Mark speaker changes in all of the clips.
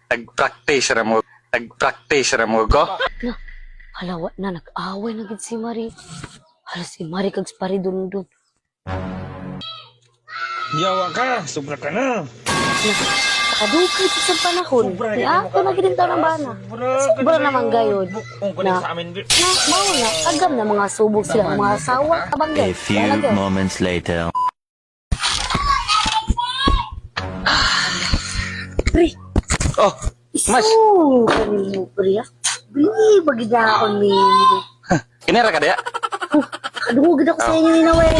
Speaker 1: Nag-practice ra mo. Nag-practice ra mo ko.
Speaker 2: Na, halawa na, nag-away na gid si Mari. Hala si Mari kag pari dun.
Speaker 3: Yawa ka, sobra ka na.
Speaker 2: Nakadukay sa panahon. Ni ako na gid ng bana. Sobra naman gayod. Na,
Speaker 3: Sa amin,
Speaker 2: mao na, agam na mga subok sila, mga asawa, kabanggan.
Speaker 4: A few moments later.
Speaker 2: Pre,
Speaker 1: Oh, Mas.
Speaker 2: iso, kanino, pre, ah. Bili, magidaon ni.
Speaker 1: Kinara ka diya?
Speaker 2: Kadungog ako sa inyo ni Naway.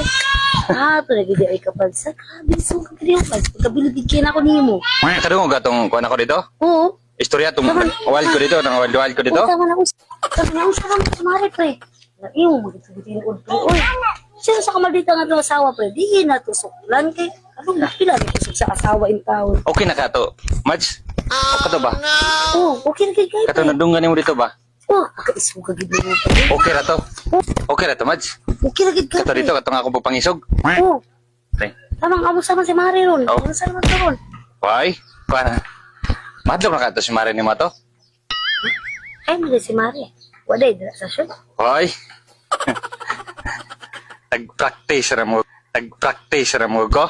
Speaker 2: Palagi di ay kapag sa kabiso ka kaniyo. Pagkabiligid kayo na ako nimo.
Speaker 1: Kadungog atong kuan ako dito?
Speaker 2: Oo.
Speaker 1: Istorya tong wild ko dito, nang wild ko dito.
Speaker 2: Tama na usap. Tama na usap ang kumari, pre. Iyo, magsabitin ko, pre. Uy, sino sa kamaldita nga itong asawa, pre? Di na to suklan kay. Anong nakila na kusog sa asawa in taon?
Speaker 1: Okay na ka to. Mads, o ka to ba?
Speaker 2: Oo, okay na kayo kayo,
Speaker 1: Kato
Speaker 2: pre.
Speaker 1: nadungan mo dito ba?
Speaker 2: Oo, pagkaismo ka gid mo, pre.
Speaker 1: Okay na to. Okay na to, Mads.
Speaker 2: Okay na gid ka,
Speaker 1: Kato
Speaker 2: pre.
Speaker 1: dito, kato nga ako papangisog.
Speaker 2: Oo.
Speaker 1: Pre.
Speaker 2: Tamang amo sama si Mari ron.
Speaker 1: Oh.
Speaker 2: Ano sa naman to ron?
Speaker 1: Why? Kuan. Madlok na ka to si Mare ni mo to?
Speaker 2: Ay, mali si Mari. Waday, dala sa siya.
Speaker 1: Why? Nag-practice ra mo. Nag-practice ra mo ko.